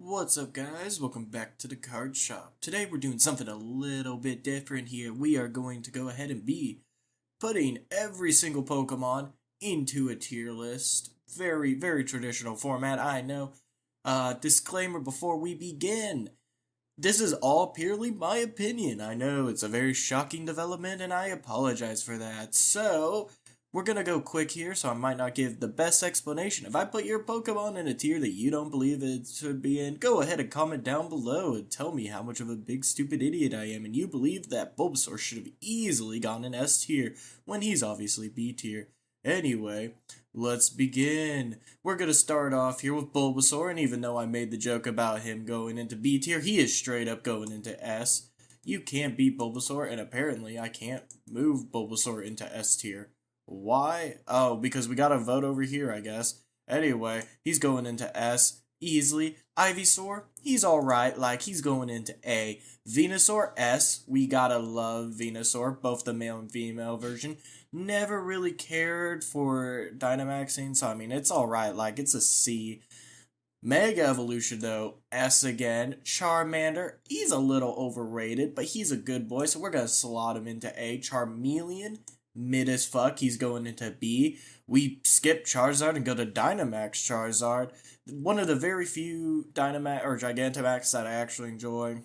What's up, guys? Welcome back to the card shop. Today we're doing something a little bit different here. We are going to go ahead and be putting every single Pokemon into a tier list. Very, very traditional format, I know. Disclaimer before we begin. This is all purely my opinion. I know it's a very shocking development and I apologize for that. So, we're gonna go quick here, so I might not give the best explanation. If I put your Pokemon in a tier that you don't believe it should be in, go ahead and comment down below and tell me how much of a big stupid idiot I am and you believe that Bulbasaur should have easily gone in S tier when he's obviously B tier. Anyway, let's begin. We're gonna start off here with Bulbasaur, and even though I made the joke about him going into B tier, he is straight up going into S. You can't beat Bulbasaur, and apparently I can't move Bulbasaur into S tier. Why? Oh, because we got a vote over here, I guess. Anyway, he's going into S easily. Ivysaur, he's alright, like he's going into A. Venusaur, S. We gotta love Venusaur, both the male and female version. Never really cared for Dynamaxing, so I mean, it's alright, like it's a C. Mega Evolution, though, S again. Charmander, he's a little overrated, but he's a good boy, so we're gonna slot him into A. Charmeleon, mid as fuck, he's going into B. We skip Charizard and go to Dynamax Charizard. One of the very few Dynamax or Gigantamax that I actually enjoy.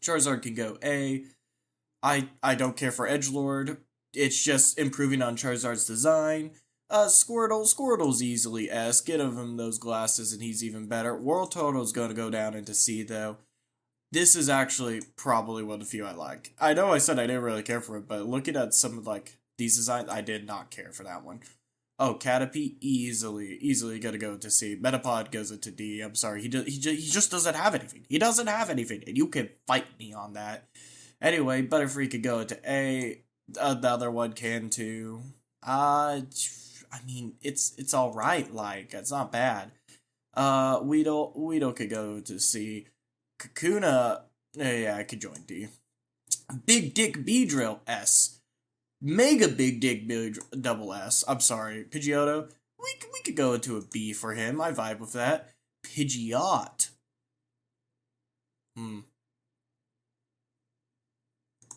Charizard can go A. I don't care for Edgelord. It's just improving on Charizard's design. Squirtle's easily S. Get him those glasses and he's even better. Wartortle's gonna go down into C though. This is actually probably one of the few I like. I know I said I didn't really care for it, but looking at some of like these designs, I did not care for that one. Oh, Caterpie easily gonna go to C. Metapod goes into D. I'm sorry, he just doesn't have anything. He doesn't have anything, and you can fight me on that. Anyway, Butterfree could go into A. The other one can too. I mean, it's all right. Like it's not bad. Weedle could go to C. Kakuna, yeah, I could join D. Big Dick Beedrill, S. Mega Big Dick double S. I'm sorry, Pidgeotto. We could go into a B for him. I vibe with that. Pidgeot.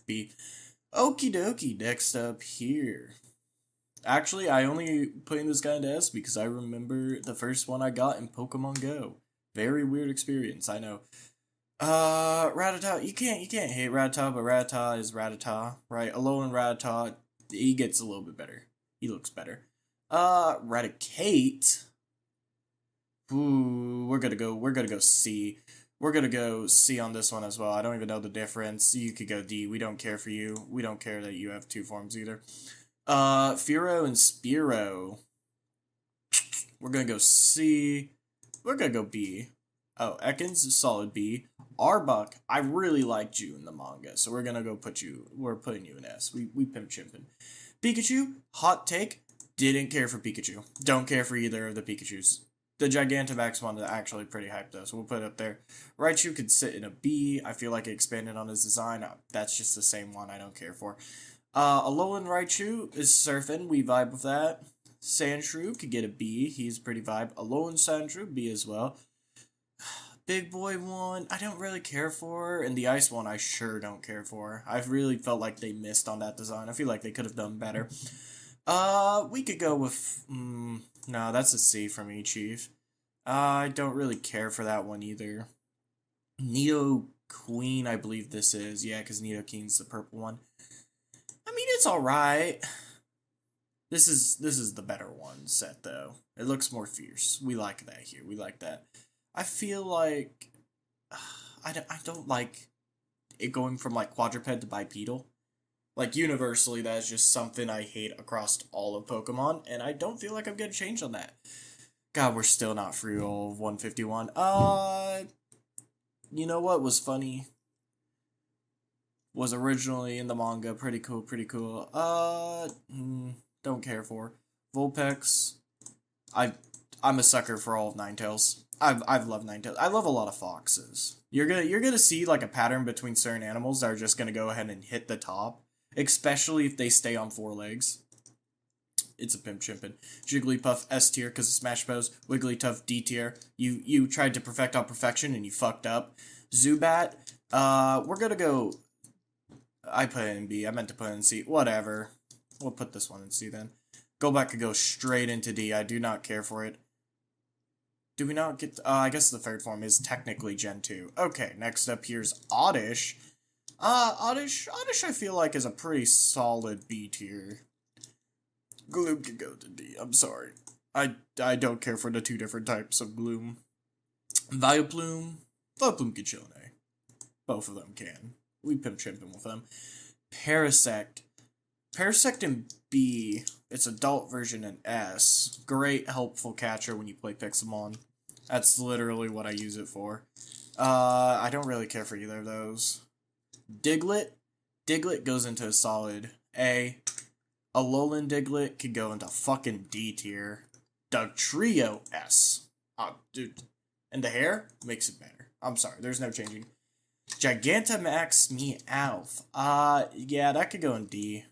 B. Okie dokie. Next up here. Actually, I only put in this guy into S because I remember the first one I got in Pokemon Go. Very weird experience, I know. Rattata, you can't hate Rattata, but Rattata is Rattata, right? Alolan Rattata, he gets a little bit better. He looks better. Raticate. Ooh, we're gonna go C. We're gonna go C on this one as well. I don't even know the difference. You could go D. We don't care for you. We don't care that you have two forms either. Fearow and Spearow. We're gonna go C. We're gonna go B. Oh, Ekans is solid B. Arbok, I really liked you in the manga, so we're gonna we're putting you in S. We pimp chimping. Pikachu, hot take, didn't care for Pikachu. Don't care for either of the Pikachus. The Gigantamax one is actually pretty hyped though, so we'll put it up there. Raichu could sit in a B. I feel like it expanded on his design. That's just the same one I don't care for. Alolan Raichu is surfing. We vibe with that. Sandshrew could get a B. He's pretty vibe. Alolan Sandshrew, B as well. Big Boy one, I don't really care for, and the Ice one I sure don't care for. I've really felt like they missed on that design. I feel like they could have done better. We could go with, no, that's a C for me, Chief. I don't really care for that one either. Nidoqueen, I believe this is. Yeah, because Nidoqueen's the purple one. I mean, it's alright. This is the better one set, though. It looks more fierce. We like that here. We like that. I feel like I don't like it going from like quadruped to bipedal. Like universally, that is just something I hate across all of Pokemon, and I don't feel like I'm gonna change on that. God, we're still not free roll of 151. You know what was funny? Was originally in the manga. Pretty cool, pretty cool. Don't care for. Vulpix. I'm a sucker for all of Ninetales. I've loved Ninetales. I love a lot of foxes. You're gonna see like a pattern between certain animals that are just gonna go ahead and hit the top, especially if they stay on four legs. It's a pimp chimpin'. Jigglypuff S tier because of Smash Bros. Wigglytuff D tier. You tried to perfect on perfection and you fucked up. Zubat. We're gonna go. I put it in B. I meant to put it in C. Whatever. We'll put this one in C then. Golbat could go straight into D. I do not care for it. Do we not get... I guess the third form is technically Gen 2. Okay, next up here's Oddish. Oddish I feel like is a pretty solid B tier. Gloom can go to D. I'm sorry. I don't care for the two different types of Gloom. Vileplume. Vileplume can chill in A. Both of them can. We pimp chimping with them. Parasect. Parasect in B. It's adult version in S. Great helpful catcher when you play Pixelmon. That's literally what I use it for. I don't really care for either of those. Diglett. Diglett goes into a solid A. Alolan Diglett could go into fucking D tier. Dugtrio S. Dude. And the hair makes it better. I'm sorry, there's no changing. Gigantamax Meowth. Yeah, that could go in D.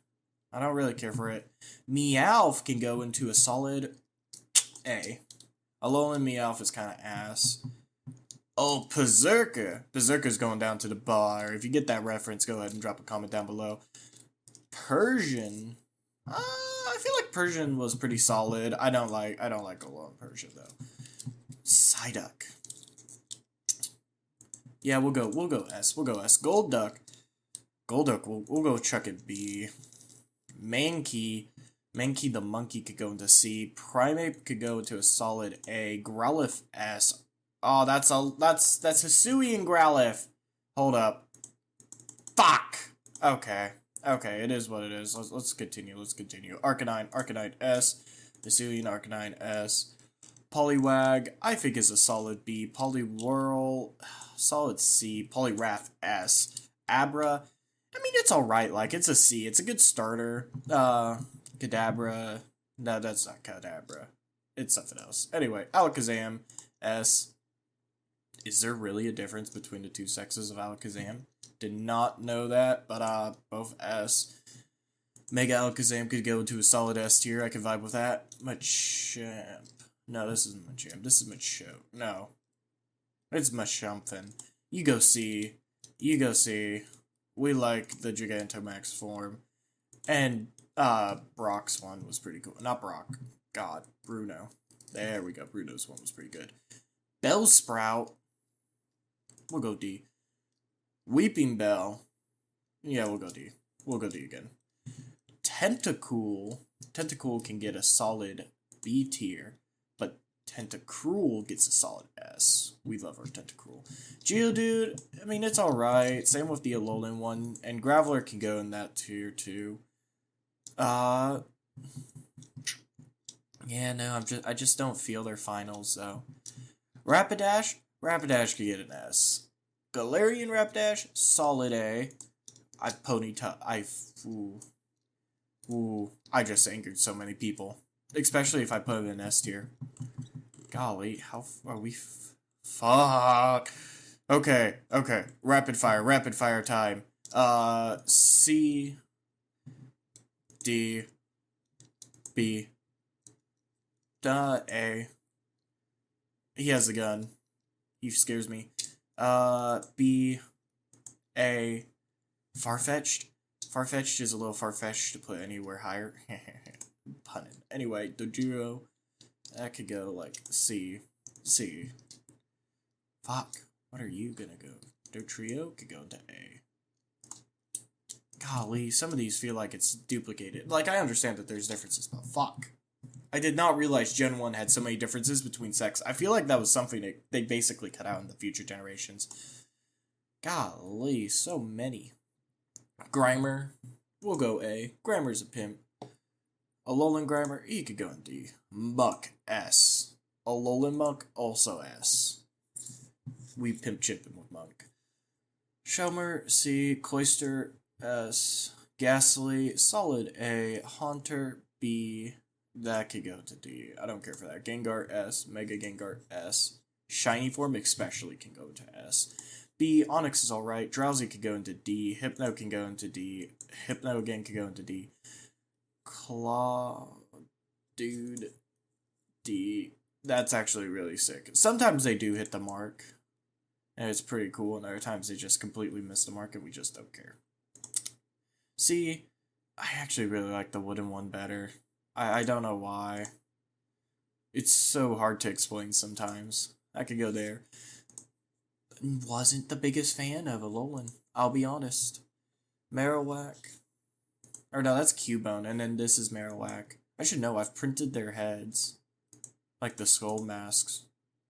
I don't really care for it. Meowth can go into a solid A. Alolan Meowth is kind of ass. Oh, Berserker. Berserker's going down to the bar. If you get that reference, go ahead and drop a comment down below. Persian. I feel like Persian was pretty solid. I don't like Alolan Persian though. Psyduck. Yeah, we'll go S. We'll go S. Golduck. Golduck, we'll go chuck it B. Mankey. Mankey the monkey could go into C. Primeape could go into a solid A. Growlithe S. Oh, that's Hisuian Growlithe. Hold up. Fuck. Okay. Okay, it is what it is. Let's continue. Arcanine S. Hisuian Arcanine S. Poliwag, I think is a solid B. Poliwhirl, solid C. Poliwrath S. Abra, I mean, it's alright, like, it's a C. It's a good starter. Kadabra, no, that's not Kadabra. It's something else. Anyway, Alakazam S. Is there really a difference between the two sexes of Alakazam? Did not know that, but, both S. Mega Alakazam could go into a solid S tier. I could vibe with that. Machamp. No, this isn't Machamp. This is Machoke. No. It's Machumphin. You go C. You go C. We like the Gigantamax form. And, Brock's one was pretty cool. Not Brock. God. Bruno. There we go. Bruno's one was pretty good. Bellsprout. We'll go D. Weeping Bell. Yeah, we'll go D. We'll go D again. Tentacool. Tentacool can get a solid B tier, but Tentacruel gets a solid S. We love our Tentacruel. Geodude, I mean, it's alright. Same with the Alolan one, and Graveler can go in that tier too. Yeah, no, I just don't feel their finals though. Rapidash could get an S. Galarian Rapidash, solid A. I just angered so many people. Especially if I put it in S tier. Golly, how are we? Fuck. Okay. Rapid fire time. C. D. B. A. He has a gun. He scares me. B. A. Farfetch'd. Farfetch'd is a little far-fetched to put anywhere higher. Punning. Anyway, Dojiro, that could go, like, C. C. Fuck. What are you gonna go? Dotrio could go into A. Golly, some of these feel like it's duplicated. Like, I understand that there's differences, but fuck. I did not realize Gen 1 had so many differences between sex. I feel like that was something they basically cut out in the future generations. Golly, so many. Grimer, we'll go A. Grimer's a pimp. Alolan Grimer, he could go in D. Muck, S. Alolan Muck, also S. We pimp chipping with Muck. Shelmer, C. Cloyster, S. Ghastly, solid A. Haunter, B. That could go to D. I don't care for that. Gengar, S. Mega Gengar, S. Shiny form especially can go to S. B. Onyx is alright. Drowsy could go into D. Hypno can go into D. Hypno again could go into D. Dude, D. That's actually really sick. Sometimes they do hit the mark, and it's pretty cool, and other times they just completely miss the mark, and we just don't care. C. I actually really like the wooden one better. I don't know why. It's so hard to explain sometimes. I could go there. Wasn't the biggest fan of Alolan, I'll be honest. Marowak. Or no, that's Cubone, and then this is Marowak. I should know, I've printed their heads. Like the skull masks.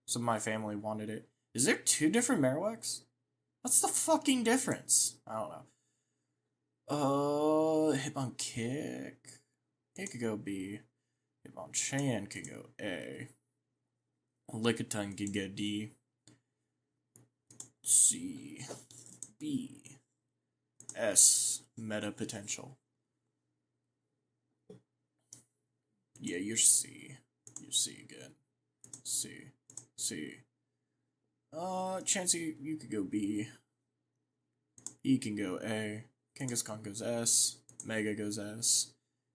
Some of my family wanted it. Is there two different Marowaks? What's the fucking difference? I don't know. Hitmonchan. It could go B. Hitmonchan could go A. Lickitung could go D. C. B. S. Meta potential. Yeah, you're C. You're C again. C. C. Chansey, you could go B. E can go A. Kangaskhan goes S. Mega goes S.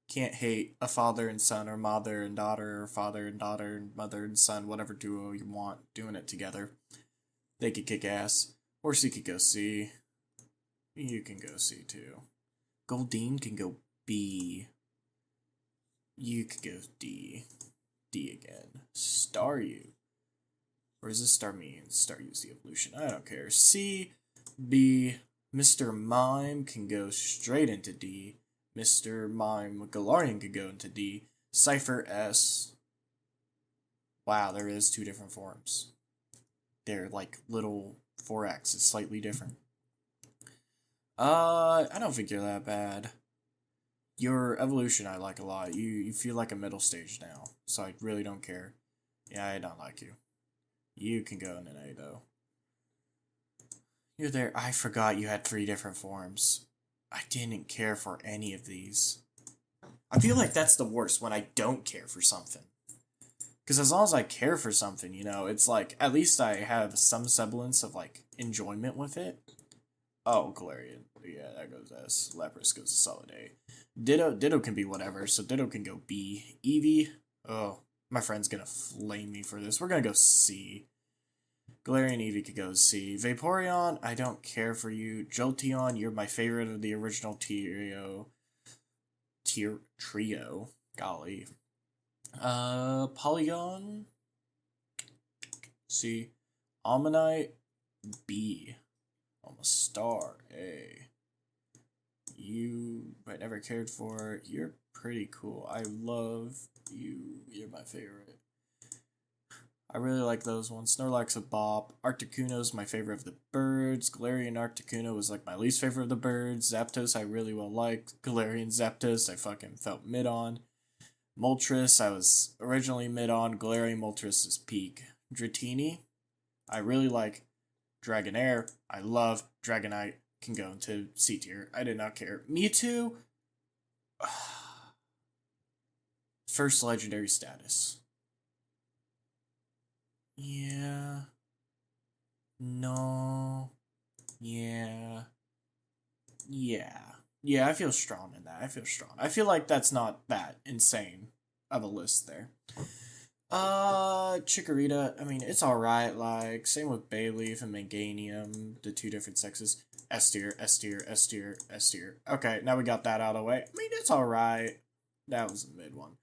Can't hate a father and son, or mother and daughter, or father and daughter, and mother and son, whatever duo you want, doing it together. They could kick ass. Horsey could go C. You can go C too. Goldeen can go B. You could go D. D again. Staryu. Or is this Starmie? Staryu's the evolution. I don't care. C. B. Mr. Mime can go straight into D. Mr. Mime Galarian could go into D. Cypher S. Wow, there is two different forms. They're like little 4X is slightly different. I don't think you're that bad. Your evolution I like a lot. You feel like a middle stage now, so I really don't care. Yeah, I don't like you. You can go in an A though. You're there. I forgot you had 3 different forms. I didn't care for any of these. I feel like that's the worst, when I don't care for something. Because as long as I care for something, you know, it's like, at least I have some semblance of, like, enjoyment with it. Oh, Galarian. Yeah, that goes S. Lapras goes a solid A. Ditto can be whatever, so Ditto can go B. Eevee. Oh, my friend's gonna flame me for this. We're gonna go C. Galarian Eevee could go C. Vaporeon, I don't care for you. Jolteon, you're my favorite of the original trio. Golly. Polygon, C. Ammonite, B. Almost star, A. You, I never cared for. You're pretty cool. I love you. You're my favorite. I really like those ones. Snorlax a bop. Articuno's my favorite of the birds. Galarian Articuno was like my least favorite of the birds. Zapdos I really well liked. Galarian Zapdos I fucking felt mid on. Moltres I was originally mid on. Galarian Moltres is peak. Dratini I really like. Dragonair I love. Dragonite can go into C tier. I did not care. Mewtwo first legendary status. Yeah. No. Yeah. Yeah. Yeah, I feel strong in that. I feel strong. I feel like that's not that insane of a list there. Chikorita, I mean, it's alright, like, same with Bayleaf and Meganium, the 2 different sexes. S tier, S tier, S tier, S tier. Okay, now we got that out of the way. I mean, it's alright. That was a mid one.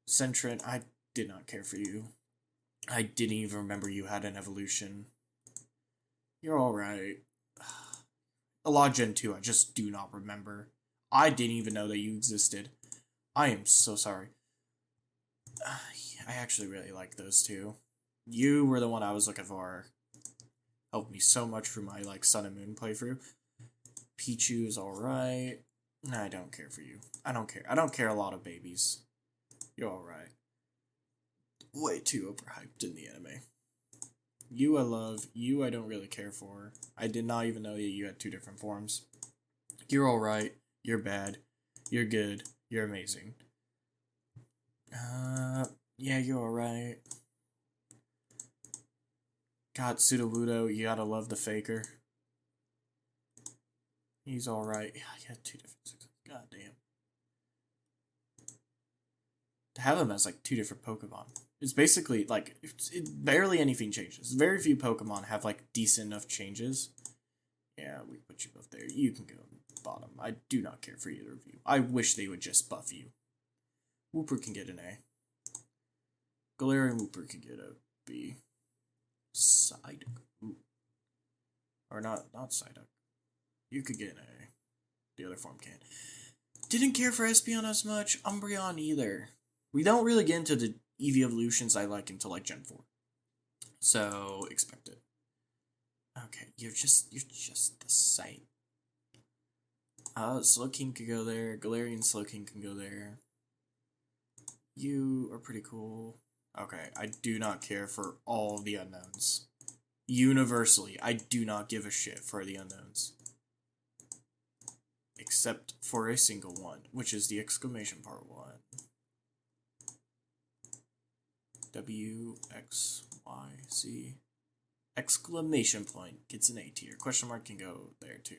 Sentret, I did not care for you. I didn't even remember you had an evolution. You're alright. Gen 2, I just do not remember. I didn't even know that you existed. I am so sorry. I actually really like those two. You were the one I was looking for. Helped me so much for my, like, Sun and Moon playthrough. Pichu is alright. I don't care for you. I don't care. I don't care a lot of babies. You're alright. Way too overhyped in the anime. You I love. You I don't really care for. I did not even know that you had 2 different forms. You're alright. You're bad. You're good. You're amazing. Yeah, you're alright. God, Sudowoodo, you gotta love the faker. He's alright. Yeah, you had 2 different sexes. God damn. have them as like two different Pokemon. It's basically like barely anything changes. Very few Pokemon have like decent enough changes. Yeah, we put you both there. You can go bottom. I do not care for either of you. I wish they would just buff you. Wooper can get an A. Galarian Wooper can get a B. Psyduck. Ooh. Or not Psyduck. You could get an A. The other form can't. Didn't care for Espeon as much. Umbreon either. We don't really get into the Eevee evolutions I like until like Gen 4. So expect it. Okay, you're just the same. Slowking could go there. Galarian Slowking can go there. You are pretty cool. Okay, I do not care for all the unknowns. Universally, I do not give a shit for the unknowns. Except for a single one, which is the exclamation part one. W, X, Y, Z. Exclamation point gets an A tier. Question mark can go there too.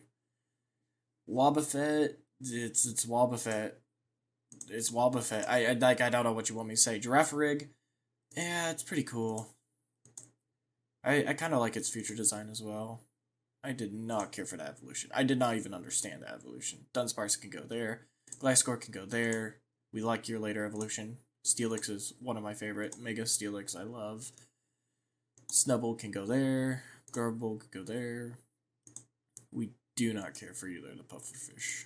Wobbuffet, it's Wobbuffet. It's Wobbuffet. I don't know what you want me to say. Girafarig, yeah, it's pretty cool. I kind of like its future design as well. I did not care for that evolution. I did not even understand that evolution. Dunsparce can go there. Gliscor can go there. We like your later evolution. Steelix is one of my favorite. Mega Steelix I love. Snubbull can go there. Garble can go there. We do not care for either the Pufferfish.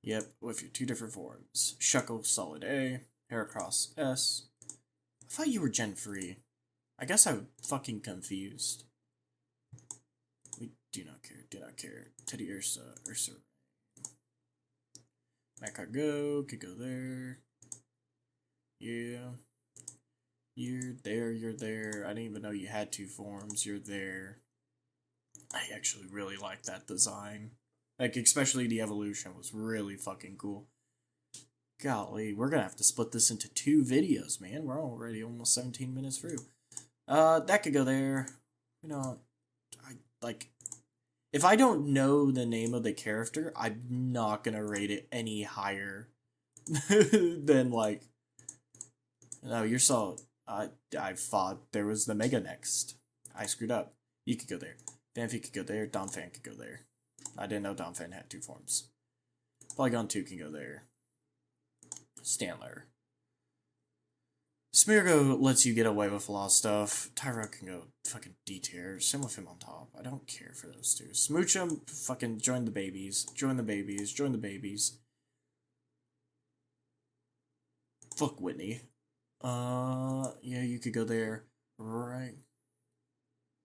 Yep, with your two different forms. Shuckle, solid A. Heracross, S. I thought you were Gen 3. I guess I'm fucking confused. We do not care. Teddy Ursa. Macago could go there. Yeah. You're there. I didn't even know you had two forms. You're there. I actually really like that design. Like, especially the evolution was really fucking cool. Golly, we're gonna have to split this into 2 videos, man. We're already almost 17 minutes through. That could go there. You know, if I don't know the name of the character, I'm not gonna rate it any higher than, like, no, you're solid. I thought there was the Mega next. I screwed up. You could go there. Phanpy could go there. Donphan could go there. I didn't know Donphan had 2 forms. Polygon 2 can go there. Stantler. Smeargle lets you get away with a lot of stuff. Tyro can go fucking D tier. Same with him on top. I don't care for those two. Smoochum, fucking join the babies. Join the babies. Fuck Whitney. Yeah, you could go there. Right.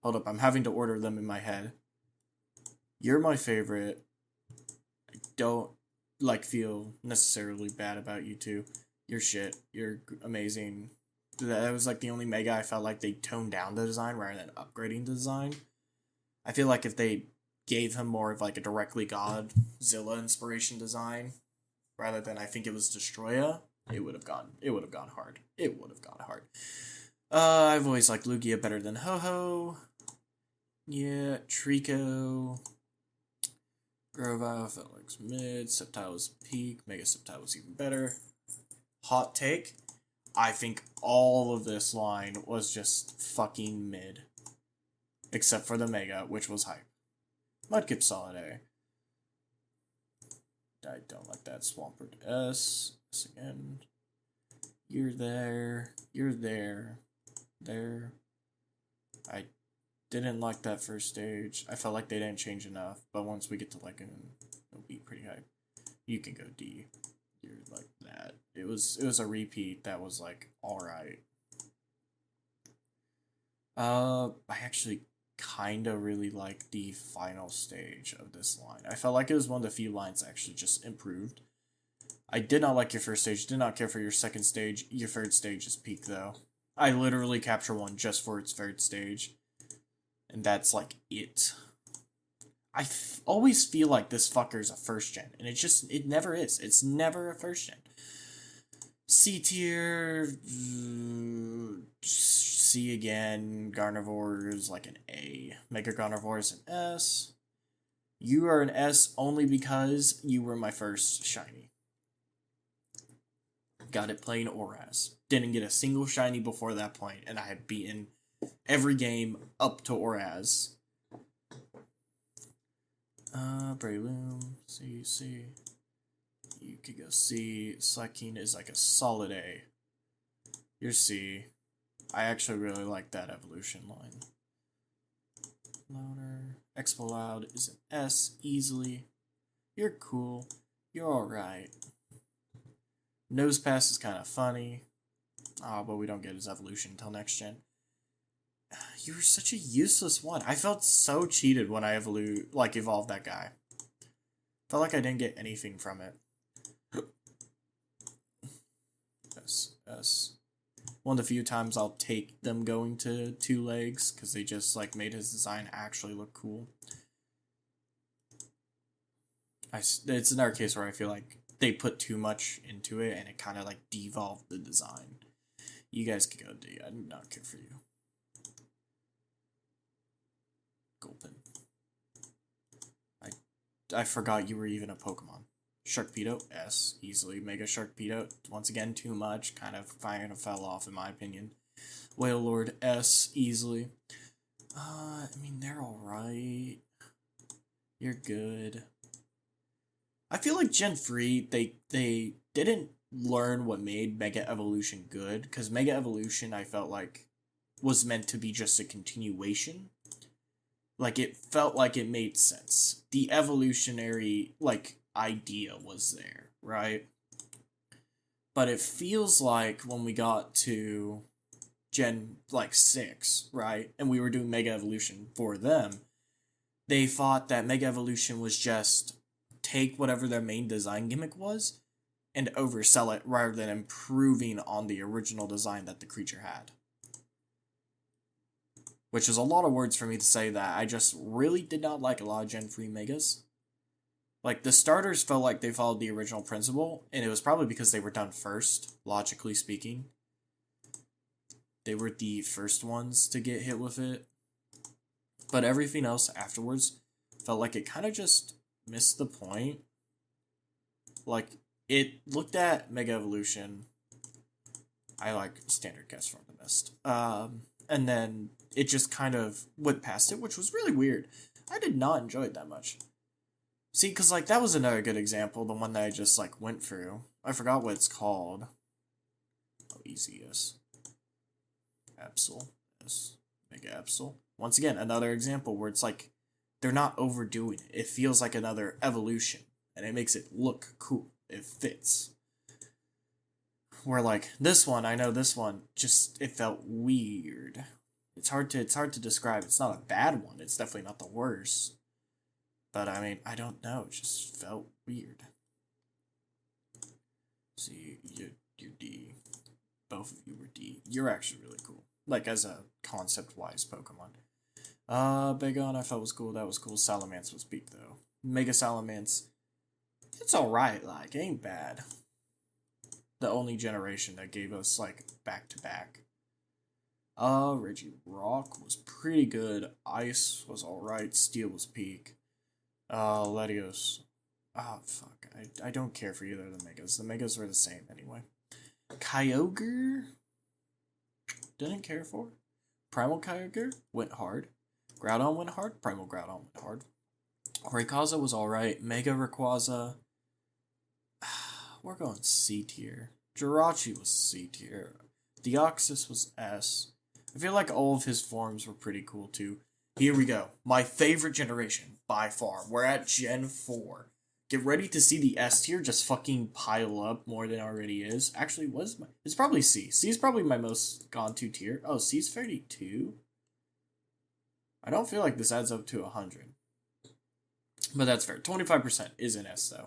Hold up, I'm having to order them in my head. You're my favorite. I don't, feel necessarily bad about you two. You're shit. You're amazing. That was, the only Mega I felt like they toned down the design rather than upgrading the design. I feel like if they gave him more of, a directly Godzilla inspiration design, rather than I think it was Destroya, it would have gone hard. I've always liked Lugia better than Ho-Ho. Yeah, Trico. Grovyle felt like mid. Sceptile was peak. Mega Sceptile was even better. Hot take. I think all of this line was just fucking mid. Except for the Mega, which was hype. Mudkip solid A. I don't like that. Swampert S. S again. You're there. There. I didn't like that first stage. I felt like they didn't change enough. But once we get to it'll be pretty hype. You can go D. You're like that. It was a repeat that was alright. I actually kinda really like the final stage of this line. I felt like it was one of the few lines that actually just improved. I did not like your first stage, did not care for your second stage. Your third stage is peak though. I literally capture one just for its third stage. And that's it. I always feel like this fucker's a first gen, and it never is. It's never a first gen. C tier, C again. Gardevoir is an A. Mega Gardevoir is an S. You are an S only because you were my first shiny. Got it playing Oraz. Didn't get a single shiny before that point, and I had beaten every game up to Oraz. Breloom, C. You could go C. Slaking is like a solid A. You're C. I actually really like that evolution line. Loner. Exploud is an S easily. You're cool. You're alright. Nosepass is kind of funny. But we don't get his evolution until next gen. You were such a useless one. I felt so cheated when I evolved that guy. Felt like I didn't get anything from it. S. One of the few times I'll take them going to 2 legs, because they just like made his design actually look cool. It's another case where I feel like they put too much into it and it kind of like devolved the design. You guys could go D. I do not care for you. Gulpin. I forgot you were even a Pokemon. Sharkpedo, S, easily. Mega Sharkpedo, once again, too much. Kind of fell off, in my opinion. Wailord, S, easily. I mean, they're alright. You're good. I feel like Gen 3, they didn't learn what made Mega Evolution good, because Mega Evolution, I felt like, was meant to be just a continuation. Like, it felt like it made sense. The evolutionary, like, idea was there, right? But it feels like when we got to Gen, like, 6, right? And we were doing Mega Evolution for them, they thought that Mega Evolution was just take whatever their main design gimmick was and oversell it rather than improving on the original design that the creature had. Which is a lot of words for me to say that I just really did not like a lot of Gen 3 Megas. Like, the starters felt like they followed the original principle, and it was probably because they were done first, logically speaking. They were the first ones to get hit with it. But everything else afterwards felt like it kind of just missed the point. Like, it looked at Mega Evolution. I like Standard Guest from the Mist. And then it just kind of went past it, which was really weird. I did not enjoy it that much. See, because, like, that was another good example, the one that I just, like, went through. I forgot what it's called. Oh, easy, yes. Absol. Yes. Mega Absol. Once again, another example where it's like, they're not overdoing it. It feels like another evolution, and it makes it look cool. It fits. Where, like, this one, I know this one, just, it felt weird. It's hard to describe. It's not a bad one. It's definitely not the worst. But, I mean, I don't know. It just felt weird. See, you're D. Both of you were D. You're actually really cool. Like, as a concept-wise Pokemon. Bagon, I thought was cool. That was cool. Salamence was peak, though. Mega Salamence, it's alright. Like, it ain't bad. The only generation that gave us, like, back-to-back. Regirock was pretty good. Ice was alright. Steel was peak. Latios. Fuck. I don't care for either of the Megas. The Megas were the same anyway. Kyogre? Didn't care for. Primal Kyogre went hard. Groudon went hard. Primal Groudon went hard. Rayquaza was alright. Mega Rayquaza. We're going C tier. Jirachi was C tier. Deoxys was S. I feel like all of his forms were pretty cool too. Here we go. My favorite generation, by far. We're at Gen 4. Get ready to see the S tier just fucking pile up more than it already is. Actually, it's probably C. C is probably my most gone to tier. Oh, C is 32? I don't feel like this adds up to 100. But that's fair. 25% is an S, though.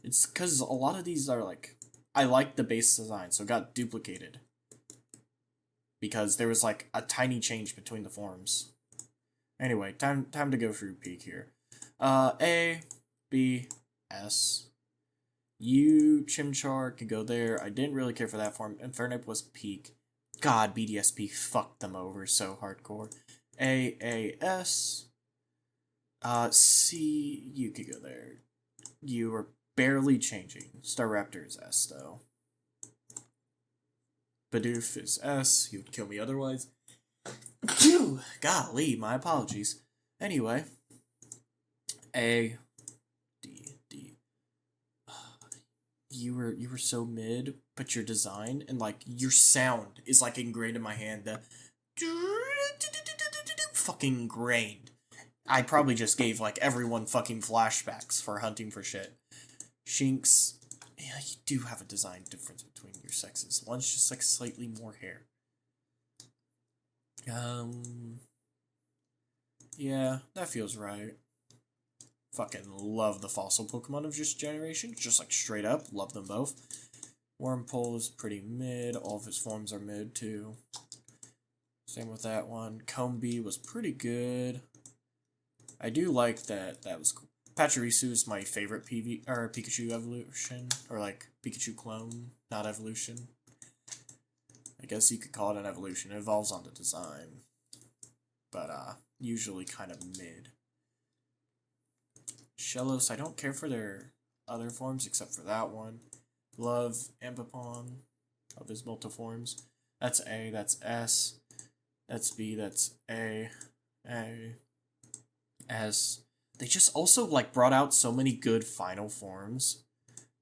It's because a lot of these are like... I like the base design, so it got duplicated. Because there was like a tiny change between the forms. Anyway, time to go through peak here. A, B, S. U, Chimchar could go there. I didn't really care for that form. Infernape was peak. God, BDSP fucked them over so hardcore. A, S. C, you could go there. You were barely changing. Staraptor is S, though. Bidoof is S. He would kill me otherwise. Phew! Golly, my apologies. Anyway, A, D. You were so mid, but your design and like your sound is like ingrained in my hand. The fucking ingrained. I probably just gave like everyone fucking flashbacks for hunting for shit. Shinx, yeah, you do have a design difference between your sexes. One's just like slightly more hair. Yeah, that feels right. Fucking love the fossil Pokemon of this generation. Just like straight up, love them both. Wurmple is pretty mid. All of his forms are mid too. Same with that one. Combee was pretty good. I do like that. That was cool. Pachirisu is my favorite Pikachu evolution, or like Pikachu clone, not evolution. I guess you could call it an evolution. It evolves on the design, but usually kind of mid. Shellos, I don't care for their other forms except for that one. Love Ambipom of his multiforms. That's A. That's S. That's B. That's A. S. They just also like brought out so many good final forms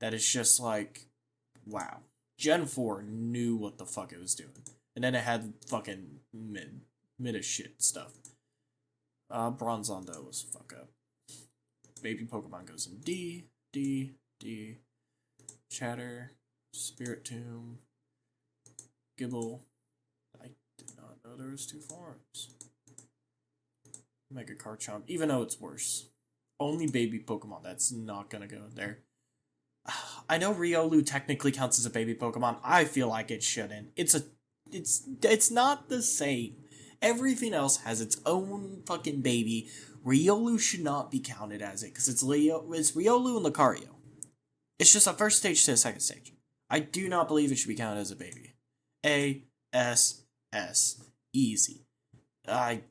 that it's just like, wow. Gen 4 knew what the fuck it was doing. And then it had fucking mid as shit stuff. Bronzondo was fuck up. Baby Pokemon goes in D. Chatter, Spiritomb, Gibble. I did not know there was 2 forms. Mega Garchomp, even though it's worse. Only baby Pokemon that's not gonna go there. I know Riolu technically counts as a baby Pokemon. I feel like it shouldn't. It's not the same. Everything else has its own fucking baby. Riolu should not be counted as it because it's Riolu and Lucario. It's just a first stage to a second stage. I do not believe it should be counted as a baby. A S S easy. I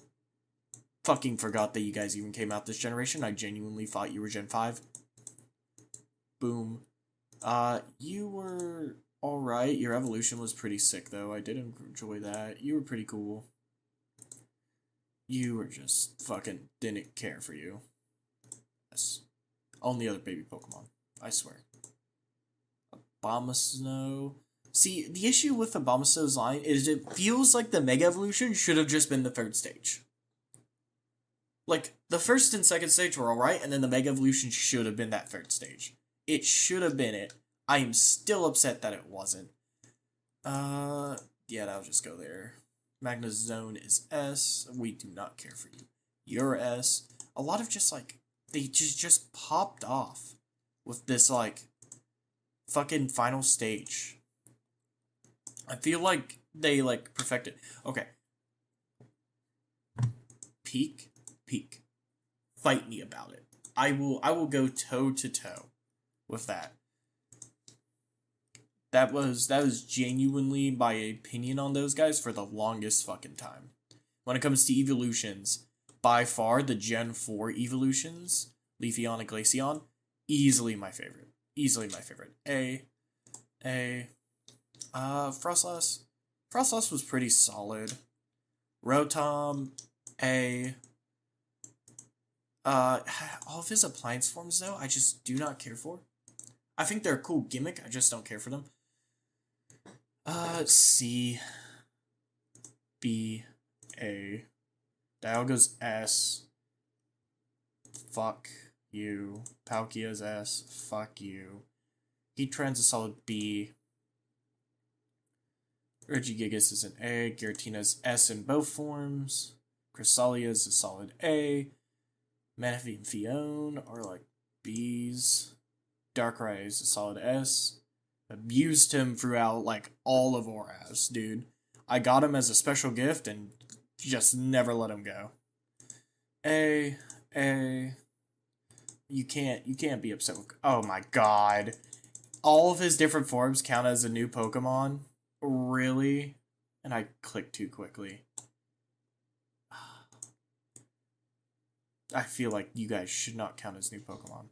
fucking forgot that you guys even came out this generation. I genuinely thought you were Gen 5. Boom. You were alright. Your evolution was pretty sick, though. I did enjoy that. You were pretty cool. You were just fucking didn't care for you. Yes. Only other baby Pokemon. I swear. Abomasnow. See, the issue with Abomasnow's line is it feels like the Mega Evolution should have just been the 3rd stage. Like, the 1st and 2nd stage were alright, and then the Mega Evolution should have been that 3rd stage. It should have been it. I am still upset that it wasn't. Yeah, that'll just go there. Magnezone is S. We do not care for you. You're S. A lot of just, like, they just popped off with this, like, fucking final stage. I feel like they, like, perfected. Okay. Peak. Fight me about it. I will go toe to toe with that. That was genuinely my opinion on those guys for the longest fucking time. When it comes to evolutions, by far the Gen 4 evolutions, Leafeon and Glaceon, easily my favorite. Frostlass. Frostlass was pretty solid. Rotom, A. All of his appliance forms, though, I just do not care for. I think they're a cool gimmick, I just don't care for them. C. B. A. Dialga's S. Fuck you. Palkia's S. Fuck you. Heatran's a solid B. Regigigas is an A. Giratina's S in both forms. Cresselia is a solid A. Manaphy and Fion are like B's. Darkrai is a solid S. Abused him throughout like all of Oras, dude. I got him as a special gift and just never let him go. A. You can't be upset with. Oh my god. All of his different forms count as a new Pokemon? Really? And I clicked too quickly. I feel like you guys should not count as new Pokemon.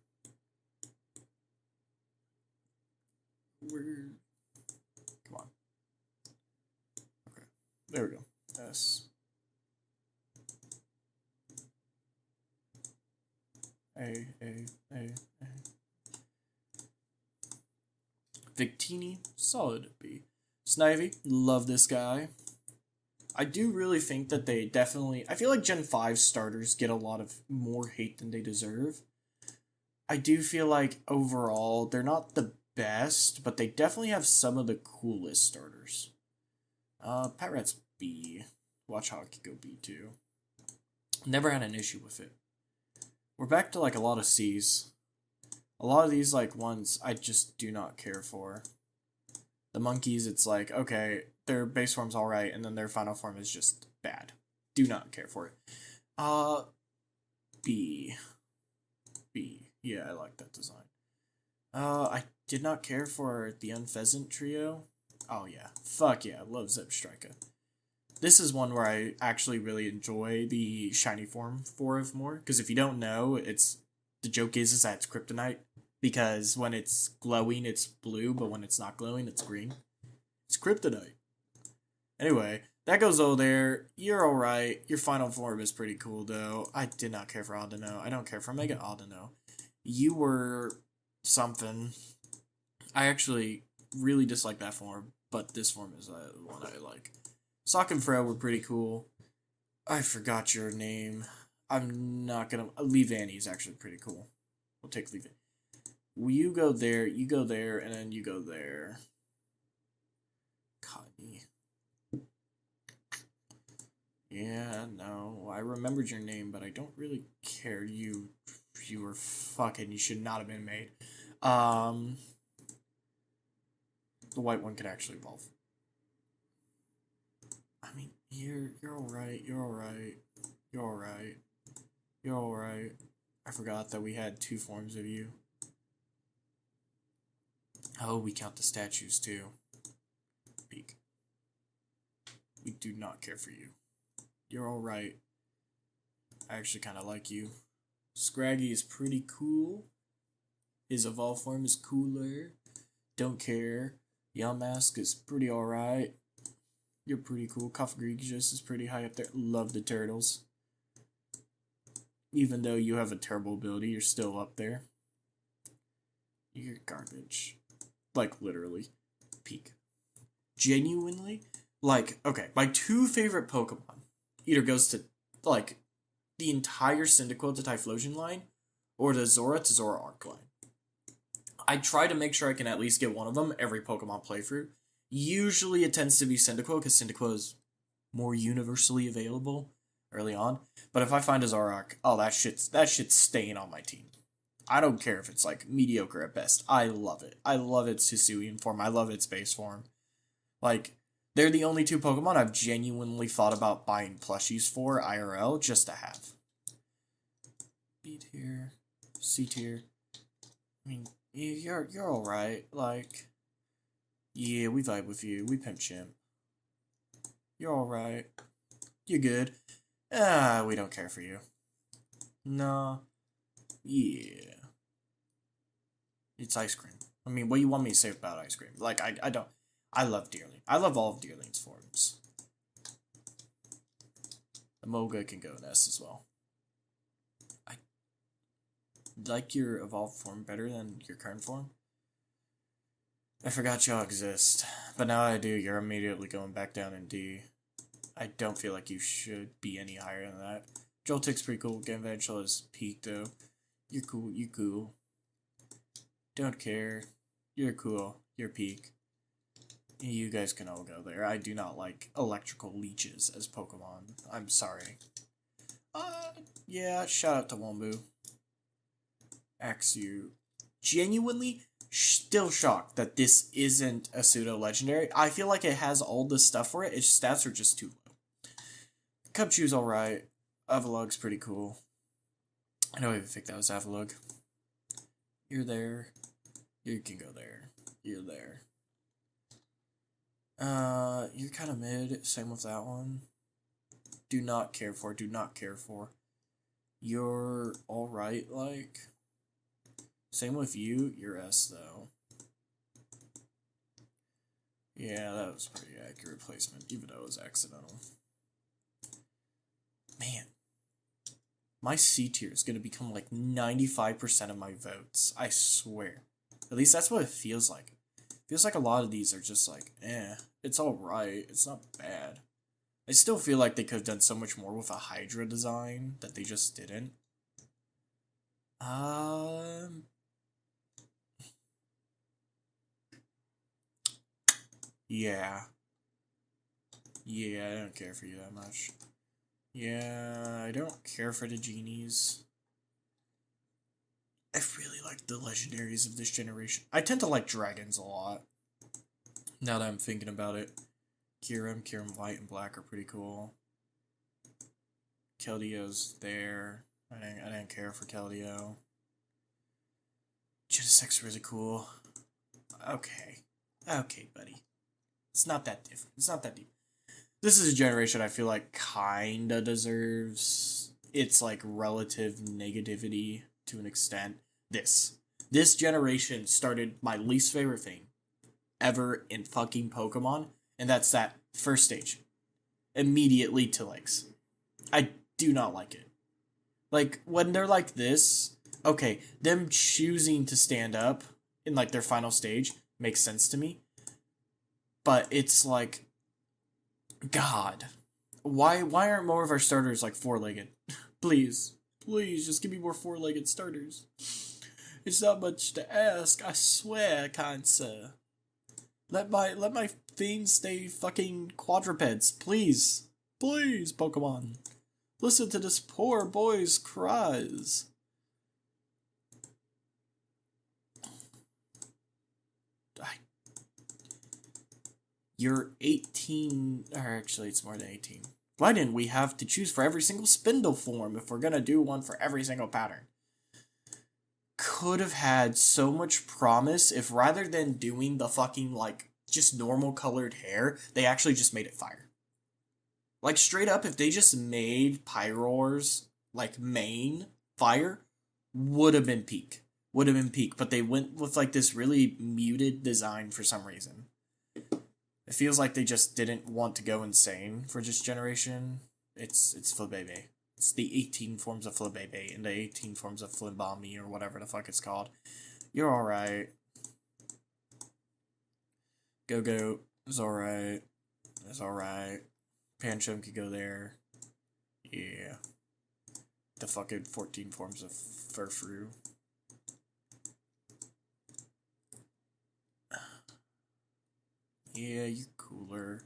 Come on. There we go. S. A. Victini, solid B. Snivy, love this guy. I do really think that they definitely... I feel like Gen 5 starters get a lot of more hate than they deserve. I do feel like overall they're not the best, but they definitely have some of the coolest starters. Pet Rat's B. Watch Hockey go B too. Never had an issue with it. We're back to like a lot of C's. A lot of these like ones I just do not care for. The monkeys, it's like, okay, their base form's alright, and then their final form is just bad. Do not care for it. B. B. Yeah, I like that design. I did not care for the Unpheasant trio. Oh yeah. Fuck yeah, I love Zebstrika. This is one where I actually really enjoy the shiny form for more, because if you don't know, the joke is that it's Kryptonite, because when it's glowing, it's blue, but when it's not glowing, it's green. It's Kryptonite. Anyway, that goes over there. You're alright. Your final form is pretty cool, though. I did not care for Audino. I don't care for Mega Audino. You were something. I actually really dislike that form, but this form is the one I like. Sock and Fro were pretty cool. I forgot your name. I'm not gonna... Leavanny is actually pretty cool. We'll take Leavanny. You go there, and then you go there. Cottonee. Yeah, no. I remembered your name, but I don't really care. You were fucking... You should not have been made. The white one could actually evolve. I mean, you're alright. You're alright. You're alright. You're alright. I forgot that we had 2 forms of you. Oh, we count the statues too. Peek. We do not care for you. You're alright. I actually kind of like you. Scraggy is pretty cool. His evolve form is cooler. Don't care. Yamask is pretty alright. You're pretty cool. Cofagrigus is pretty high up there. Love the turtles. Even though you have a terrible ability, you're still up there. You're garbage. Like, literally. Peak. Genuinely, like, okay, my 2 favorite Pokemon either goes to, like, the entire Cyndaquil to Typhlosion line, or the Zora to Zoroark line. I try to make sure I can at least get one of them every Pokemon playthrough. Usually it tends to be Cyndaquil, because Cyndaquil is more universally available early on. But if I find a Zoroark, oh, that shit's staying on my team. I don't care if it's, like, mediocre at best. I love it. I love its Hisuian form. I love its base form. Like, they're the only 2 Pokemon I've genuinely thought about buying plushies for IRL just to have. B tier. C tier. I mean, you're alright. Like, yeah, we vibe with you. We pimp chimp. You're alright. You're good. We don't care for you. Nah. Yeah. It's ice cream. I mean, what do you want me to say about ice cream? Like, I don't... I love Deerling. I love all of Deerling's forms. The Moga can go in S as well. I like your evolved form better than your current form. I forgot y'all exist. But now I do, you're immediately going back down in D. I don't feel like you should be any higher than that. Joltik's pretty cool. Ganvantula is peak though. You're cool. You cool. Don't care. You're cool. You're peak. You guys can all go there. I do not like electrical leeches as Pokemon. I'm sorry. Yeah, shout out to Wombu. Axew. Genuinely, still shocked that this isn't a pseudo-legendary. I feel like it has all the stuff for it. Its stats are just too low. Cubchew's alright. Avalug's pretty cool. I don't even think that was Avalug. You're there. You can go there. You're there. You're kind of mid. Same with that one. Do not care for. Do not care for. You're alright, like. Same with you. You're S, though. Yeah, that was pretty accurate placement, even though it was accidental. Man, my C tier is going to become like 95% of my votes. I swear. At least that's what it feels like. It feels like a lot of these are just like, it's alright. It's not bad. I still feel like they could have done so much more with a Hydra design that they just didn't. Yeah. Yeah, I don't care for you that much. Yeah, I don't care for the genies. I really like the legendaries of this generation. I tend to like dragons a lot. Now that I'm thinking about it. Kyurem white and black are pretty cool. Keldio's there. I didn't care for Keldeo. Genesec's really cool. Okay. Okay, buddy. It's not that different. It's not that deep. This is a generation I feel like kinda deserves its like relative negativity to an extent. This generation started my least favorite thing ever in fucking Pokemon, and that's that first stage. Immediately to likes. I do not like it. Like, when they're like this, okay, them choosing to stand up in like their final stage makes sense to me. But it's like, God, why aren't more of our starters like four-legged? Please, please, just give me more four-legged starters. It's not much to ask, I swear, kind sir. Let my things stay fucking quadrupeds, please. Please, Pokemon. Listen to this poor boy's cries. You're 18, or actually it's more than 18. Why didn't we have to choose for every single spindle form if we're gonna do one for every single pattern? Could have had so much promise if rather than doing the fucking, like, just normal colored hair, they actually just made it fire. Like, straight up, if they just made Pyroar's, like, main fire, would have been peak. Would have been peak, but they went with, like, this really muted design for some reason. It feels like they just didn't want to go insane for this generation. It's Flabebe. It's the 18 forms of Flabebe and the 18 forms of Flimbami or whatever the fuck it's called. You're alright. Go is alright. It's alright. Pancham could go there. Yeah. The fucking 14 forms of Furfrou. Yeah, you're cooler.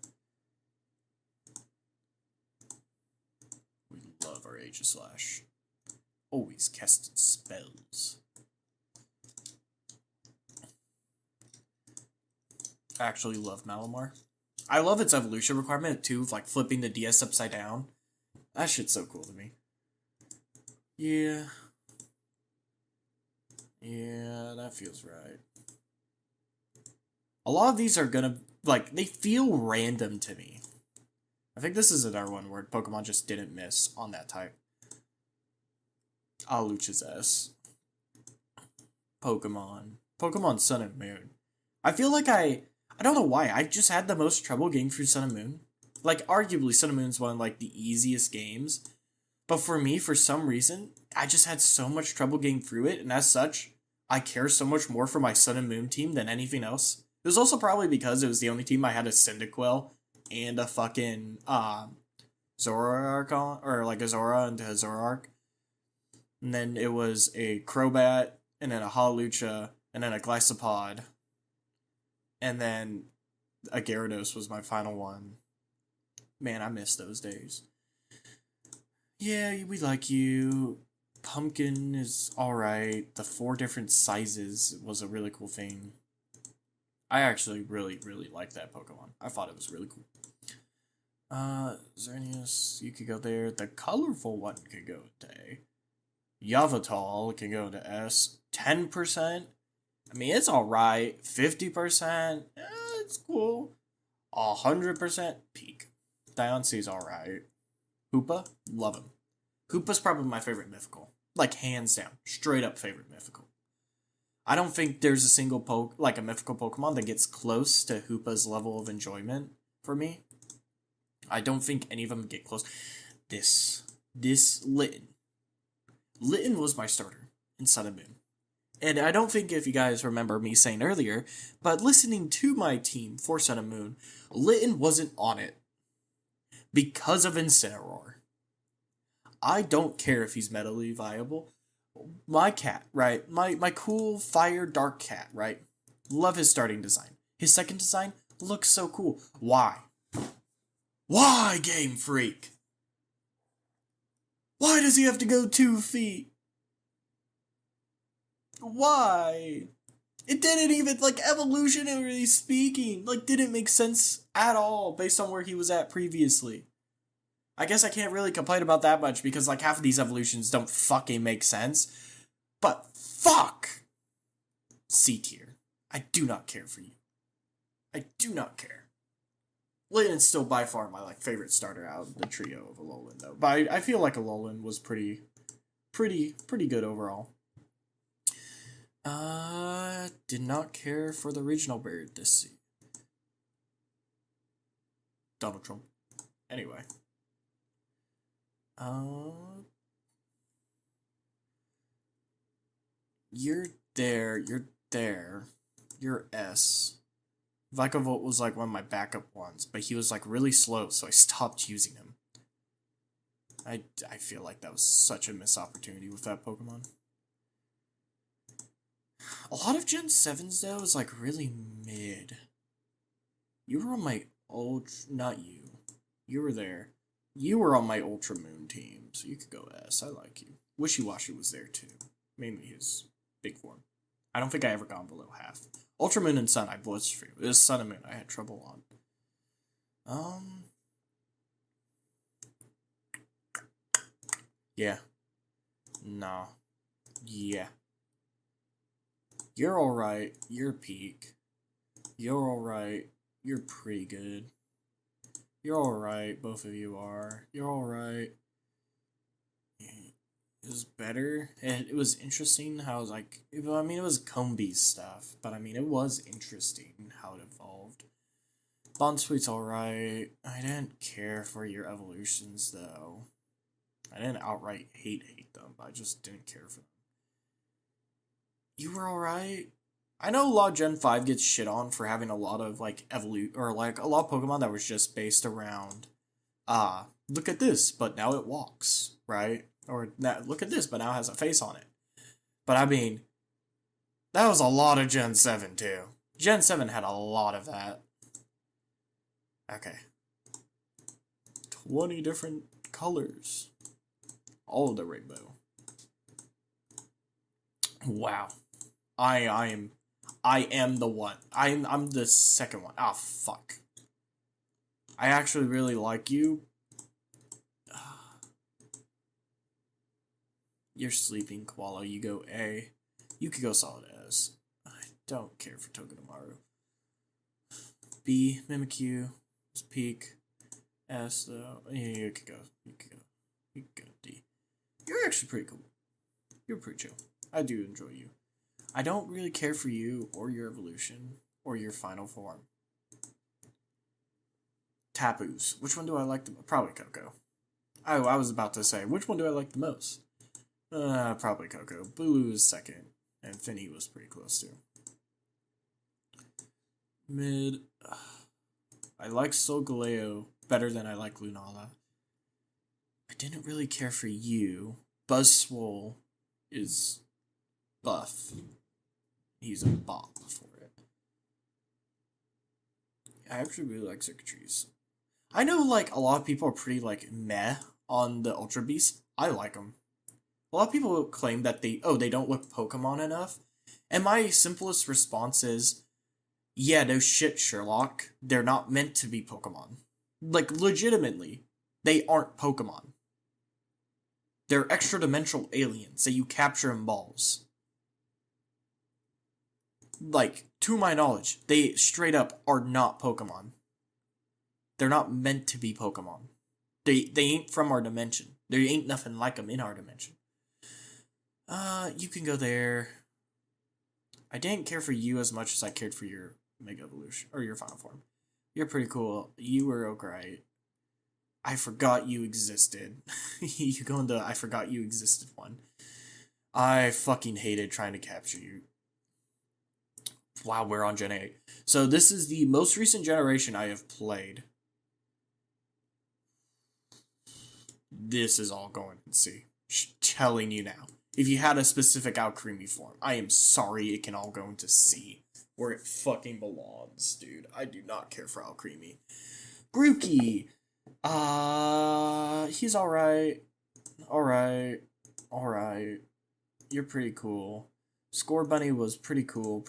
We love our Aegislash. Always casting spells. I actually love Malamar. I love its evolution requirement too, of like flipping the DS upside down. That shit's so cool to me. Yeah. Yeah, that feels right. A lot of these are gonna, like, they feel random to me. I think this is another one where Pokemon just didn't miss on that type. Lucha's S. Pokemon Sun and Moon. I feel like I don't know why, I just had the most trouble getting through Sun and Moon. Like, arguably, Sun and Moon's one of, like, the easiest games. But for me, for some reason, I just had so much trouble getting through it, and as such, I care so much more for my Sun and Moon team than anything else. It was also probably because it was the only team I had a Cyndaquil and a fucking Zoroark on, or like a Zora and a Zoroark. And then it was a Crobat, and then a Hawlucha, and then a Glycopod. And then a Gyarados was my final one. Man, I miss those days. Yeah, we like you. Pumpkin is alright. The 4 different sizes was a really cool thing. I actually really like that Pokemon. I thought it was really cool. Xerneas, you could go there. The colorful one could go to A. Yavatal can go to S. 10%? I mean, it's alright. 50%? It's cool. 100% peak. Diancee's alright. Hoopa? Love him. Hoopa's probably my favorite mythical. Like, hands down. Straight up favorite mythical. I don't think there's a single like a mythical Pokemon that gets close to Hoopa's level of enjoyment for me. I don't think any of them get close. This Litten. Litten was my starter in Sun and Moon. And I don't think if you guys remember me saying earlier, but listening to my team for Sun and Moon, Litten wasn't on it because of Incineroar. I don't care if he's mentally viable. My cat, right? My cool fire dark cat, right? Love his starting design. His second design looks so cool. Why? Why, Game Freak? Why does he have to go 2 feet? Why? It didn't even, like, evolutionarily speaking, like, didn't make sense at all based on where he was at previously. I guess I can't really complain about that much because, like, half of these evolutions don't fucking make sense. But fuck! C tier. I do not care for you. I do not care. Litten's still by far my, like, favorite starter out of the trio of Alolan, though. But I feel like Alolan was pretty good overall. Did not care for the regional bird this season. Donald Trump. Anyway. You're there. You're S. Vikavolt was like one of my backup ones, but he was like really slow, so I stopped using him. I feel like that was such a missed opportunity with that Pokemon. A lot of Gen 7s though is like really mid. You were on my not you. You were there. You were on my Ultra Moon team, so you could go S. I like you. Wishy-Washy was there too. Mainly his big form. I don't think I ever gone below half. Ultra Moon and Sun I blitzed for you. It was Sun and Moon I had trouble on. Yeah. Nah. Yeah. You're alright. You're peak. You're alright. You're pretty good. You're alright. Both of you are. You're alright. It was better. And it was interesting how, like, I mean, it was Combee's stuff, but I mean, it was interesting how it evolved. Bonsweet's alright. I didn't care for your evolutions, though. I didn't outright hate them, but I just didn't care for them. You were alright. I know a lot of Gen 5 gets shit on for having a lot of, like, or, like, a lot of Pokemon that was just based around, look at this, but now it walks, right? Or, look at this, but now it has a face on it. But, I mean, that was a lot of Gen 7, too. Gen 7 had a lot of that. Okay. 20 different colors. All of the rainbow. Wow. I am the one. I'm the second one. Ah, fuck. I actually really like you. You're sleeping, Koala. You go A. You could go solid S. I don't care for Togedemaru. B, Mimikyu. Peak. S, though. Yeah, you could go. You could go D. You're actually pretty cool. You're pretty chill. I do enjoy you. I don't really care for you or your evolution or your final form. Tapus. Which one do I like the most? Probably Koko. Oh, I was about to say, which one do I like the most? Probably Koko. Bulu is second. And Finny was pretty close too. Mid. I like Solgaleo better than I like Lunala. I didn't really care for you. Buzzwole is buff. He's a bop for it. I actually really like Cicatrice. I know, like, a lot of people are pretty, like, meh on the Ultra Beast. I like them. A lot of people claim that they don't look Pokemon enough. And my simplest response is, yeah, no shit, Sherlock. They're not meant to be Pokemon. Like, legitimately, they aren't Pokemon. They're extra-dimensional aliens that you capture in balls. Like, to my knowledge, they straight up are not Pokemon. They're not meant to be Pokemon. They ain't from our dimension. There ain't nothing like them in our dimension. You can go there. I didn't care for you as much as I cared for your Mega Evolution, or your Final Form. You're pretty cool. You were alright. I forgot you existed. You go into I forgot you existed one. I fucking hated trying to capture you. Wow, we're on Gen 8. So this is the most recent generation I have played. This is all going to see. Telling you now. If you had a specific Alcremie form, I am sorry it can all go into C. Where it fucking belongs, dude. I do not care for Alcremie. Grookey! He's alright. Alright. You're pretty cool. Scorbunny was pretty cool.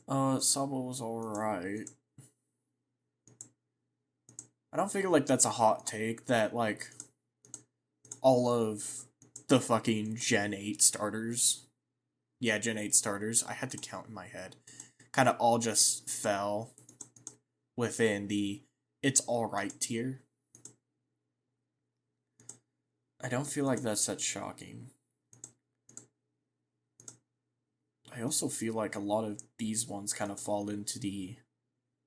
Sabo was alright. I don't feel like that's a hot take that, like, all of the fucking Gen 8 starters, yeah, Gen 8 starters, I had to count in my head, kind of all just fell within the it's alright tier. I don't feel like that's that shocking. I also feel like a lot of these ones kind of fall into the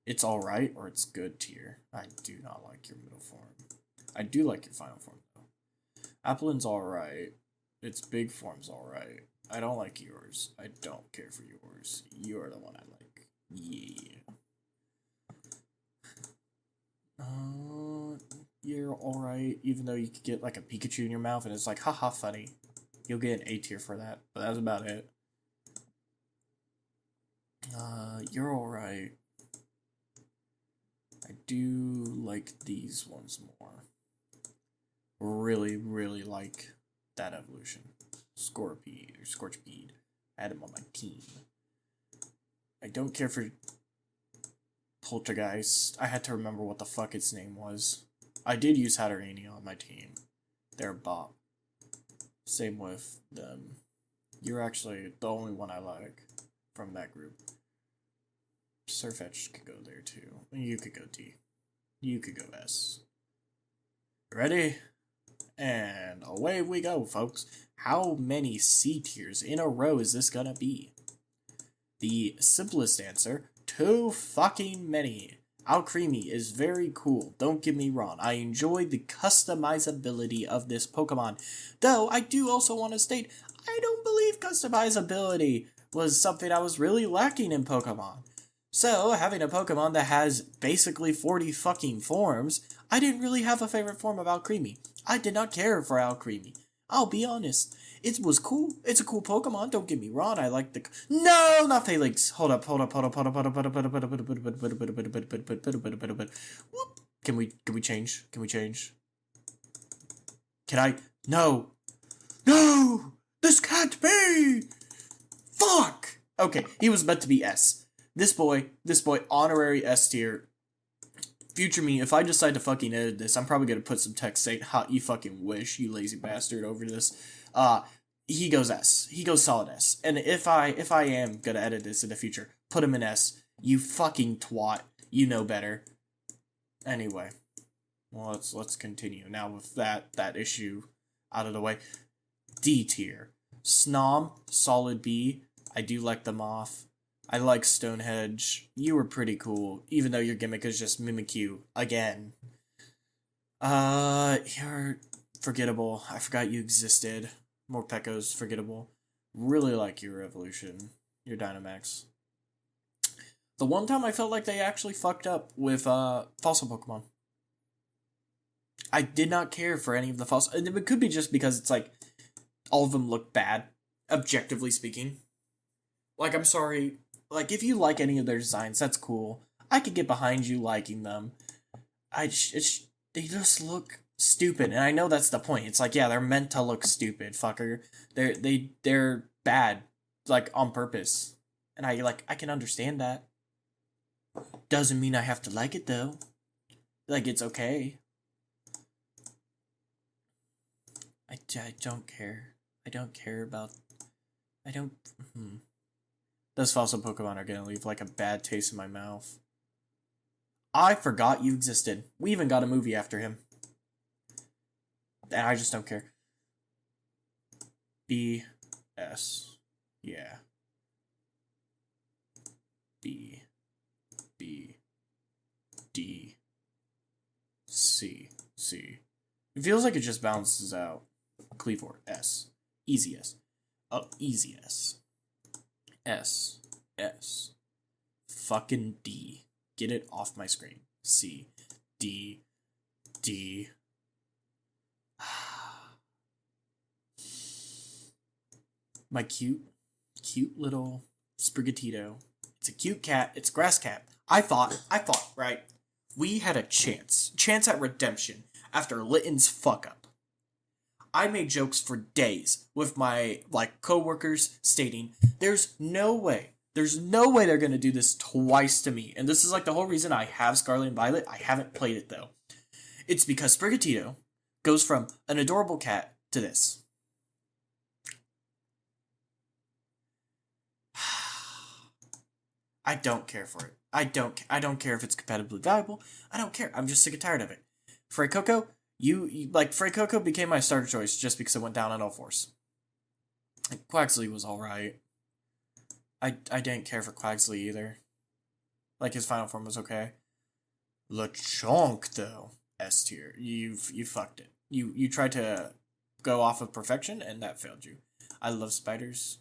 it's alright or it's good tier. I do not like your middle form. I do like your final form though. Applein's alright. Its big form's alright. I don't like yours. I don't care for yours. You're the one I like. Yeah. You're alright, even though you could get like a Pikachu in your mouth and it's like, haha, funny. You'll get an A tier for that, but that's about it. You're alright. I do like these ones more. Really, really like that evolution. Scorchbead. I had him on my team. I don't care for Poltergeist. I had to remember what the fuck its name was. I did use Hatterene on my team. They're a bop. Same with them. You're actually the only one I like from that group. Surfetch could go there too. You could go D. You could go S. Ready? And away we go, folks. How many C tiers in a row is this gonna be? The simplest answer, too fucking many. Alcremie is very cool, don't get me wrong. I enjoy the customizability of this Pokemon. Though, I do also want to state, I don't believe customizability was something I was really lacking in Pokemon. So, having a Pokemon that has basically 40 fucking forms, I didn't really have a favorite form of Alcremie. I did not care for Alcremie. I'll be honest. It was cool. It's a cool Pokemon, don't get me wrong. I like the... No, not Phalanx. Hold up. Can we change? Can I? No! This can't be! Fuck! Okay, he was meant to be S. This boy, honorary S tier. Future me, if I decide to fucking edit this, I'm probably gonna put some text saying, "Ha, you fucking wish, you lazy bastard," over this. He goes S. He goes solid S. And if I am gonna edit this in the future, put him in S. You fucking twat. You know better. Anyway, well, let's continue now with that issue out of the way. D tier. Snom, solid B. I do like them off. I like Stonehenge. You were pretty cool, even though your gimmick is just Mimikyu again. You're forgettable. I forgot you existed. Morpeko's forgettable. Really like your evolution. Your Dynamax. The one time I felt like they actually fucked up with fossil Pokemon. I did not care for any of the fossil. And it could be just because it's like all of them look bad, objectively speaking. Like, I'm sorry. Like, if you like any of their designs, that's cool. I could get behind you liking them. They just look stupid, and I know that's the point. It's like, yeah, they're meant to look stupid, fucker. They're bad, like, on purpose. And I can understand that. Doesn't mean I have to like it, though. Like, it's okay. I don't care. I don't care about... Those fossil Pokemon are gonna leave like a bad taste in my mouth. I forgot you existed. We even got a movie after him. And I just don't care. B. S. Yeah. B. B. D. C. C. It feels like it just balances out. Cleavor. S. Easy S. Oh, easy S. S. S. Fucking D. Get it off my screen. C. D. D. My cute little Sprigatito. It's a cute cat. It's a grass cat. I thought, right? We had a chance at redemption after Litton's fuck up. I made jokes for days with my coworkers stating, there's no way they're gonna do this twice to me. And this is the whole reason I have Scarlet and Violet. I haven't played it though. It's because Sprigatito goes from an adorable cat to this. I don't care for it. I don't care if it's competitively valuable. I don't care. I'm just sick and tired of it. Fuecoco, Fuecoco became my starter choice just because it went down on all fours. Quaxly was alright. I didn't care for Quaxly either. His final form was okay. Lechonk though, S tier. You fucked it. You tried to go off of perfection and that failed you. I love spiders.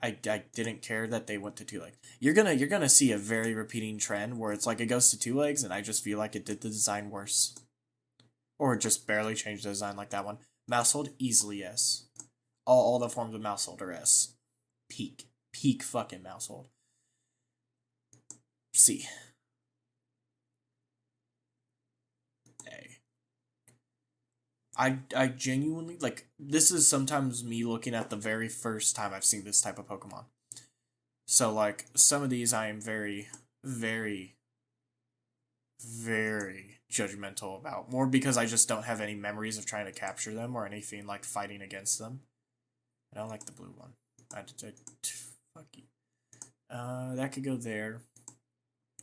I didn't care that they went to 2 legs. You're gonna see a very repeating trend where it's it goes to 2 legs and I just feel like it did the design worse. Or just barely changed the design like that one. Mousehold, easily S. All the forms of Mousehold are S. Peak fucking Mousehold. C. A. I genuinely, this is sometimes me looking at the very first time I've seen this type of Pokemon. So, some of these I am very, very, very judgmental about. More because I just don't have any memories of trying to capture them or anything fighting against them. I don't like the blue one. Fuck you. That could go there.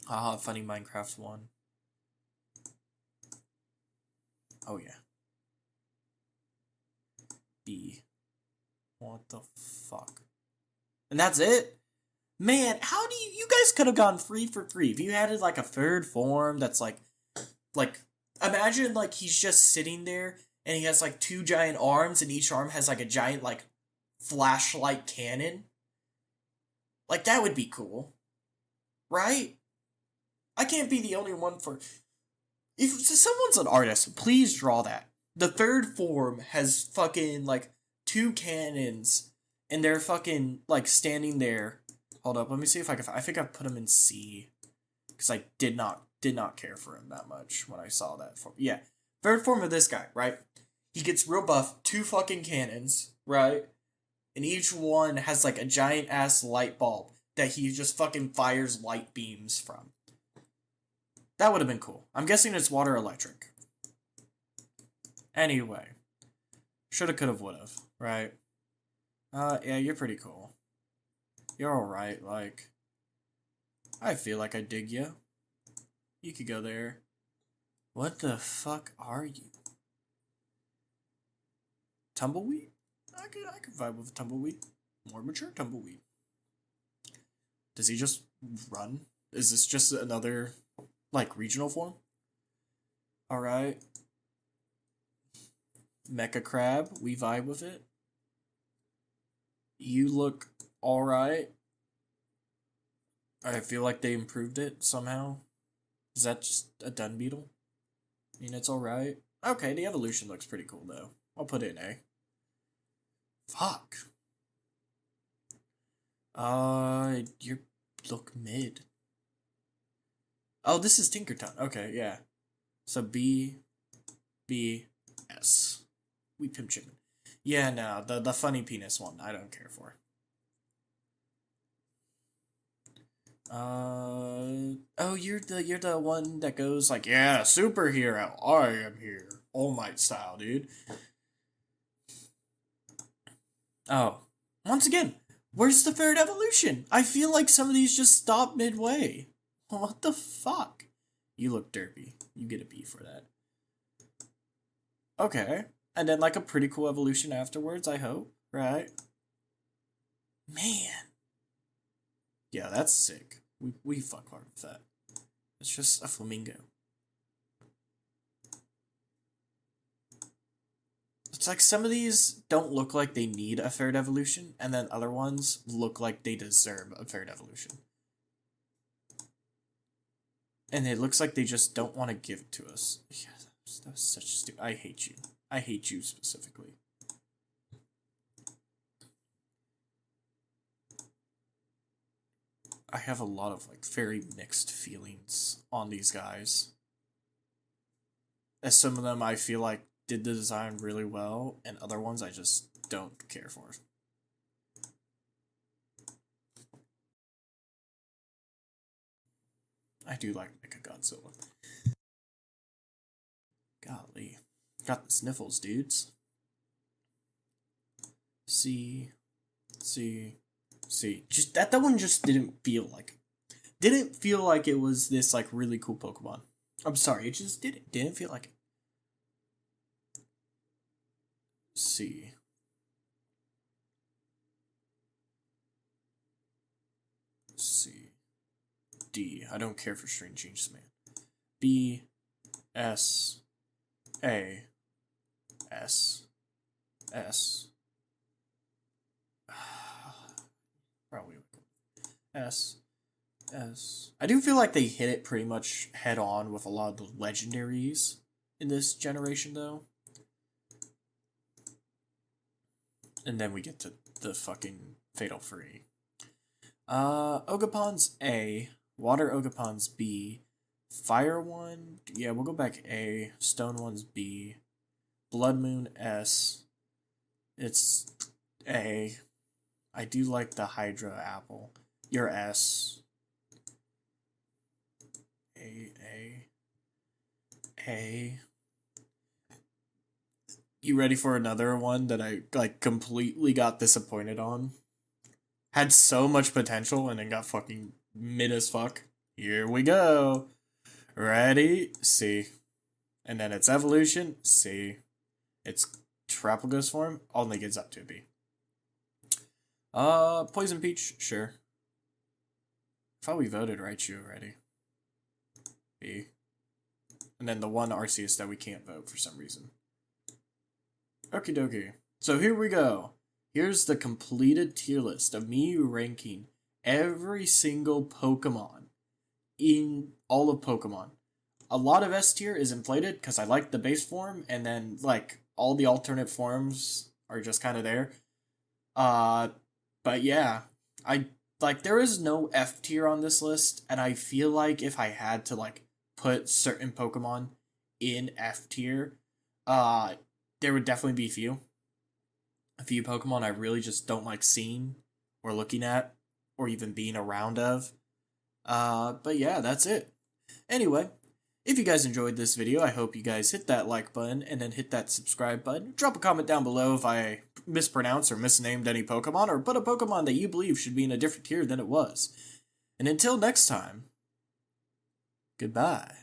Funny Minecraft one. Oh, yeah. B. What the fuck? And that's it? Man, how do you guys could have gone free for free. If you added a third form that's imagine he's just sitting there and he has 2 giant arms and each arm has a giant flashlight cannon. That would be cool. Right? I can't be the only one for... If someone's an artist, please draw that. The third form has fucking 2 cannons and they're fucking standing there. Hold up, let me see if I can... I think I put him in C. Because I did not care for him that much when I saw that form. Yeah. Third form of this guy, right? He gets real buff, 2 fucking cannons, right? And each one has a giant ass light bulb that he just fucking fires light beams from. That would have been cool. I'm guessing it's water electric. Anyway. Shoulda, coulda, would've, right? Yeah, you're pretty cool. You're alright, I feel like I dig you. You could go there. What the fuck are you? Tumbleweed? I could vibe with Tumbleweed. More mature Tumbleweed. Does he just run? Is this just another, regional form? Alright. Mecha Crab, we vibe with it. You look alright. I feel like they improved it somehow. Is that just a Dunbeetle? I mean, it's alright. Okay, the evolution looks pretty cool, though. I'll put it in A. Fuck. You look mid. Oh, this is Tinkerton. Okay, yeah. So B, S. We pimp chicken. Yeah, no, the funny penis one, I don't care for. Oh, you're the one that goes yeah, superhero, I am here. All Might style, dude. Oh. Once again, where's the third evolution? I feel like some of these just stop midway. What the fuck? You look derpy. You get a B for that. Okay. And then a pretty cool evolution afterwards, I hope, right? Man. Yeah, that's sick. We fuck hard with that. It's just a flamingo. It's like some of these don't look like they need a fair devolution, and then other ones look like they deserve a fair devolution. And it looks like they just don't want to give it to us. Yeah, that was such stupid. I hate you. I hate you specifically. I have a lot of like very mixed feelings on these guys. As some of them I feel like did the design really well, and other ones I just don't care for. I do like Mechagodzilla. Golly. Got the sniffles, dudes. See. Just that one just didn't feel like it was this like really cool Pokemon. I'm sorry, it just didn't feel like it. C. D. I don't care for string changes, man. B. S. A. S. S. Probably S. S. I do feel like they hit it pretty much head on with a lot of the legendaries in this generation, though. And then we get to the fucking Fatal Fury. Ogapon's A. Water Ogapon's B. Fire one, yeah, we'll go back A. Stone one's B. Blood Moon S. It's A. I do like the Hydra Apple. Your S. A. You ready for another one that I like completely got disappointed on? Had so much potential and then got fucking mid as fuck. Here we go. Ready? C. And then its evolution, C. Its Terapagos form only gets up to B. Poison Peach, sure. I thought we voted Raichu already. B. And then the one Arceus that we can't vote for some reason. Okie dokie. So here we go. Here's the completed tier list of me ranking every single Pokemon in all of Pokemon. A lot of S tier is inflated because I like the base form, and then like all the alternate forms are just kind of there. But yeah, I like there is no F tier on this list, and I feel like if I had to like put certain Pokemon in F tier, there would definitely be a few Pokemon I really just don't like seeing or looking at or even being around of. But yeah, that's it. Anyway, if you guys enjoyed this video, I hope you guys hit that like button and then hit that subscribe button. Drop a comment down below if I mispronounced or misnamed any Pokemon, or put a Pokemon that you believe should be in a different tier than it was. And until next time, goodbye.